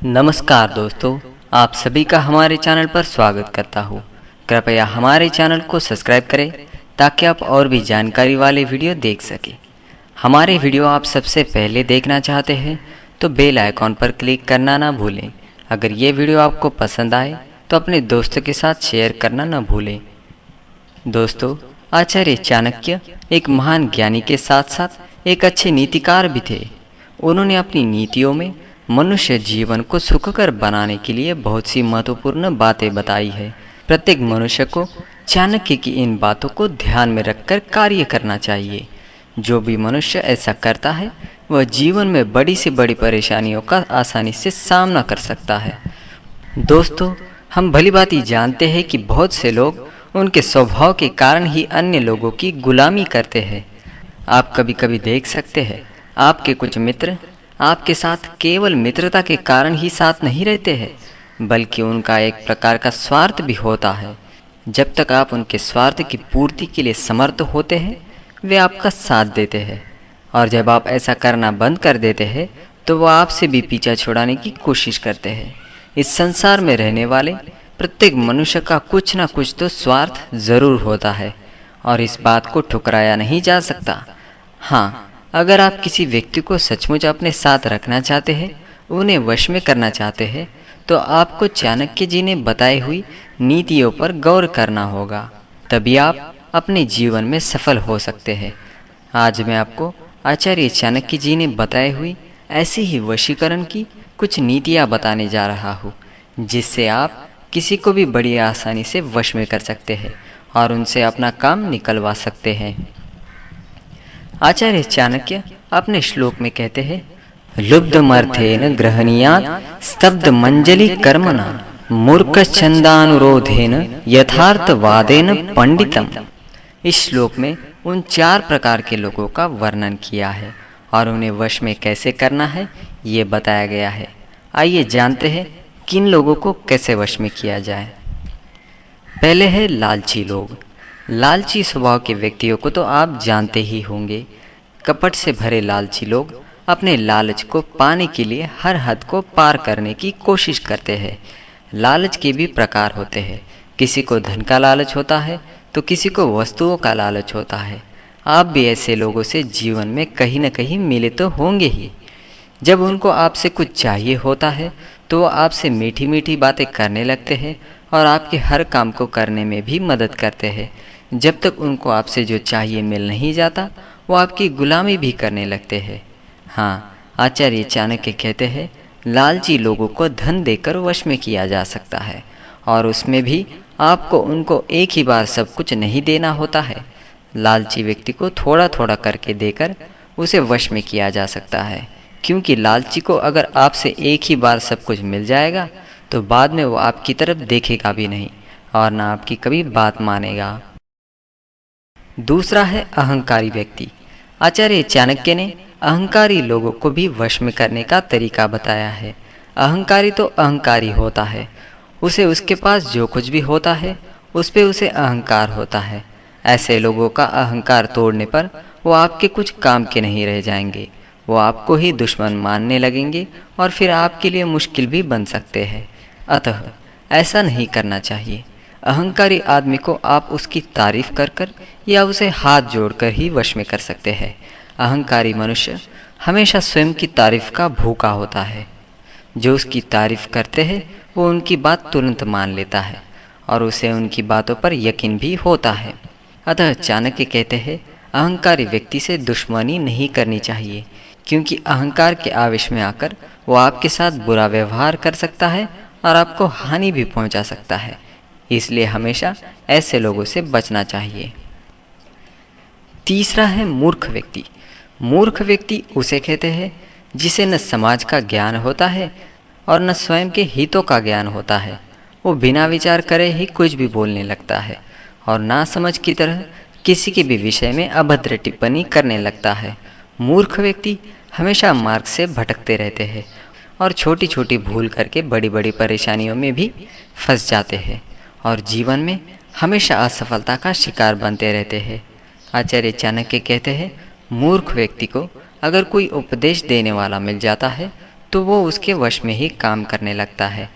नमस्कार दोस्तों, आप सभी का हमारे चैनल पर स्वागत करता हूँ। कृपया हमारे चैनल को सब्सक्राइब करें ताकि आप और भी जानकारी वाले वीडियो देख सकें। हमारे वीडियो आप सबसे पहले देखना चाहते हैं तो बेल आइकॉन पर क्लिक करना ना भूलें। अगर ये वीडियो आपको पसंद आए तो अपने दोस्तों के साथ शेयर करना ना भूलें। दोस्तों, आचार्य चाणक्य एक महान ज्ञानी के साथ साथ एक अच्छे नीतिकार भी थे। उन्होंने अपनी नीतियों में मनुष्य जीवन को सुखकर बनाने के लिए बहुत सी महत्वपूर्ण बातें बताई है। प्रत्येक मनुष्य को चाणक्य की इन बातों को ध्यान में रखकर कार्य करना चाहिए। जो भी मनुष्य ऐसा करता है वह जीवन में बड़ी से बड़ी परेशानियों का आसानी से सामना कर सकता है। दोस्तों, हम भली भांति जानते हैं कि बहुत से लोग उनके स्वभाव के कारण ही अन्य लोगों की गुलामी करते हैं। आप कभी कभी देख सकते हैं आपके कुछ मित्र आपके साथ केवल मित्रता के कारण ही साथ नहीं रहते हैं, बल्कि उनका एक प्रकार का स्वार्थ भी होता है। जब तक आप उनके स्वार्थ की पूर्ति के लिए समर्थ होते हैं वे आपका साथ देते हैं, और जब आप ऐसा करना बंद कर देते हैं तो वो आपसे भी पीछा छुड़ाने की कोशिश करते हैं। इस संसार में रहने वाले प्रत्येक मनुष्य का कुछ ना कुछ तो स्वार्थ ज़रूर होता है और इस बात को ठुकराया नहीं जा सकता। हाँ, अगर आप किसी व्यक्ति को सचमुच अपने साथ रखना चाहते हैं, उन्हें वश में करना चाहते हैं, तो आपको चाणक्य जी ने बताई हुई नीतियों पर गौर करना होगा। तभी आप अपने जीवन में सफल हो सकते हैं। आज मैं आपको आचार्य चाणक्य जी ने बताई हुई ऐसी ही वशीकरण की कुछ नीतियाँ बताने जा रहा हूँ, जिससे आप किसी को भी बड़ी आसानी से वश में कर सकते हैं और उनसे अपना काम निकलवा सकते हैं। आचार्य चाणक्य अपने श्लोक में कहते हैं, लुब्धमर्थेन ग्रहणीयात् स्तब्ध मंजलि कर्मणा मूर्ख छंदानुरोधेन यथार्थवादेन पंडितम। इस श्लोक में उन 4 प्रकार के लोगों का वर्णन किया है और उन्हें वश में कैसे करना है ये बताया गया है। आइए जानते हैं किन लोगों को कैसे वश में किया जाए। पहले है लालची लोग। लालची स्वभाव के व्यक्तियों को तो आप जानते ही होंगे। कपट से भरे लालची लोग अपने लालच को पाने के लिए हर हद को पार करने की कोशिश करते हैं। लालच के भी प्रकार होते हैं। किसी को धन का लालच होता है तो किसी को वस्तुओं का लालच होता है। आप भी ऐसे लोगों से जीवन में कहीं न कहीं मिले तो होंगे ही। जब उनको आपसे कुछ चाहिए होता है तो वो आपसे मीठी मीठी बातें करने लगते हैं और आपके हर काम को करने में भी मदद करते हैं। जब तक उनको आपसे जो चाहिए मिल नहीं जाता वो आपकी गुलामी भी करने लगते हैं। हाँ, आचार्य चाणक्य कहते हैं, लालची लोगों को धन देकर वश में किया जा सकता है और उसमें भी आपको उनको एक ही बार सब कुछ नहीं देना होता है। लालची व्यक्ति को थोड़ा थोड़ा करके देकर उसे वश में किया जा सकता है, क्योंकि लालची को अगर आपसे एक ही बार सब कुछ मिल जाएगा तो बाद में वो आपकी तरफ देखेगा भी नहीं और ना आपकी कभी बात मानेगा। दूसरा है अहंकारी व्यक्ति। आचार्य चाणक्य ने अहंकारी लोगों को भी वश में करने का तरीका बताया है। अहंकारी तो अहंकारी होता है, उसे उसके पास जो कुछ भी होता है उस पे उसे अहंकार होता है। ऐसे लोगों का अहंकार तोड़ने पर वो आपके कुछ काम के नहीं रह जाएंगे। वो आपको ही दुश्मन मानने लगेंगे और फिर आपके लिए मुश्किल भी बन सकते हैं। अतः ऐसा नहीं करना चाहिए। अहंकारी आदमी को आप उसकी तारीफ कर कर या उसे हाथ जोड़कर ही वश में कर सकते हैं। अहंकारी मनुष्य हमेशा स्वयं की तारीफ का भूखा होता है। जो उसकी तारीफ करते हैं वो उनकी बात तुरंत मान लेता है और उसे उनकी बातों पर यकीन भी होता है। अतः चाणक्य कहते हैं, अहंकारी व्यक्ति से दुश्मनी नहीं करनी चाहिए, क्योंकि अहंकार के आवेश में आकर वो आपके साथ बुरा व्यवहार कर सकता है और आपको हानि भी पहुंचा सकता है। इसलिए हमेशा ऐसे लोगों से बचना चाहिए। तीसरा है मूर्ख व्यक्ति। मूर्ख व्यक्ति उसे कहते हैं जिसे न समाज का ज्ञान होता है और न स्वयं के हितों का ज्ञान होता है। वो बिना विचार करे ही कुछ भी बोलने लगता है और ना समझ की तरह किसी के भी विषय में अभद्र टिप्पणी करने लगता है। मूर्ख व्यक्ति हमेशा मार्ग से भटकते रहते हैं और छोटी छोटी भूल करके बड़ी बड़ी परेशानियों में भी फंस जाते हैं और जीवन में हमेशा असफलता का शिकार बनते रहते हैं। आचार्य चाणक्य कहते हैं, मूर्ख व्यक्ति को अगर कोई उपदेश देने वाला मिल जाता है तो वो उसके वश में ही काम करने लगता है।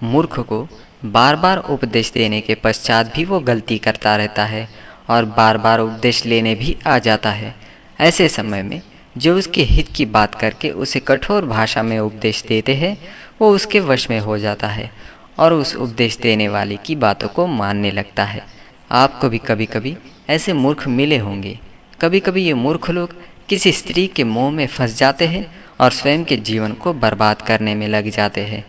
मूर्ख को बार बार उपदेश देने के पश्चात भी वो गलती करता रहता है और बार बार उपदेश लेने भी आ जाता है। ऐसे समय में जो उसके हित की बात करके उसे कठोर भाषा में उपदेश देते हैं, वो उसके वश में हो जाता है और उस उपदेश देने वाले की बातों को मानने लगता है। आपको भी कभी कभी ऐसे मूर्ख मिले होंगे। कभी कभी ये मूर्ख लोग किसी स्त्री के मोह में फंस जाते हैं और स्वयं के जीवन को बर्बाद करने में लग जाते हैं।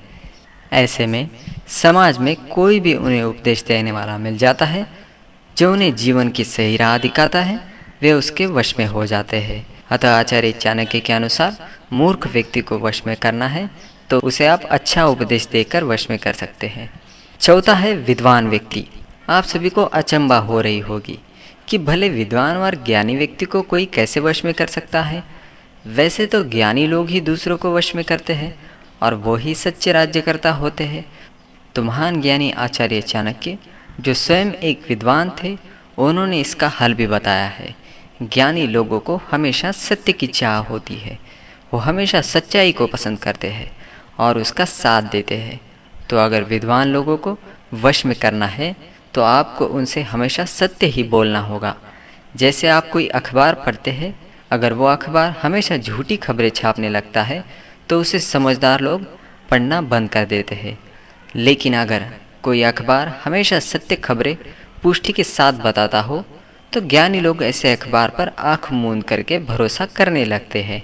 ऐसे में समाज में कोई भी उन्हें उपदेश देने वाला मिल जाता है जो उन्हें जीवन की सही राह दिखाता है, वे उसके वश में हो जाते हैं। अतः आचार्य चाणक्य के अनुसार मूर्ख व्यक्ति को वश में करना है तो उसे आप अच्छा उपदेश देकर वश में कर सकते हैं। चौथा है विद्वान व्यक्ति। आप सभी को अचंभा हो रही होगी कि भले विद्वान और ज्ञानी व्यक्ति को कोई कैसे वश में कर सकता है। वैसे तो ज्ञानी लोग ही दूसरों को वश में करते हैं और वो ही सच्चे राज्यकर्ता होते हैं। तो महान ज्ञानी आचार्य चाणक्य, जो स्वयं एक विद्वान थे, उन्होंने इसका हल भी बताया है। ज्ञानी लोगों को हमेशा सत्य की चाह होती है। वो हमेशा सच्चाई को पसंद करते हैं और उसका साथ देते हैं। तो अगर विद्वान लोगों को वश में करना है तो आपको उनसे हमेशा सत्य ही बोलना होगा। जैसे आप कोई अखबार पढ़ते हैं, अगर वो अखबार हमेशा झूठी खबरें छापने लगता है तो उसे समझदार लोग पढ़ना बंद कर देते हैं। लेकिन अगर कोई अखबार हमेशा सत्य खबरें पुष्टि के साथ बताता हो तो ज्ञानी लोग ऐसे अखबार पर आँख मूंद करके भरोसा करने लगते हैं।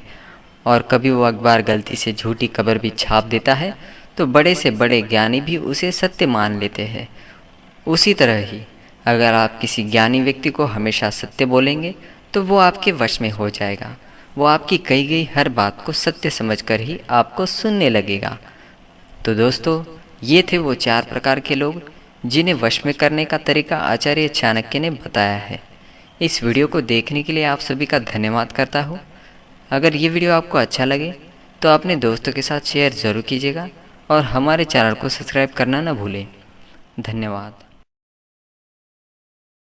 और कभी वो अखबार गलती से झूठी खबर भी छाप देता है तो बड़े से बड़े ज्ञानी भी उसे सत्य मान लेते हैं। उसी तरह ही अगर आप किसी ज्ञानी व्यक्ति को हमेशा सत्य बोलेंगे तो वो आपके वश में हो जाएगा। वो आपकी कही गई हर बात को सत्य समझकर ही आपको सुनने लगेगा। तो दोस्तों, ये थे वो 4 प्रकार के लोग जिन्हें वश में करने का तरीका आचार्य चाणक्य ने बताया है। इस वीडियो को देखने के लिए आप सभी का धन्यवाद करता हूँ। अगर ये वीडियो आपको अच्छा लगे तो अपने दोस्तों के साथ शेयर ज़रूर कीजिएगा और हमारे चैनल को सब्सक्राइब करना न भूलें। धन्यवाद।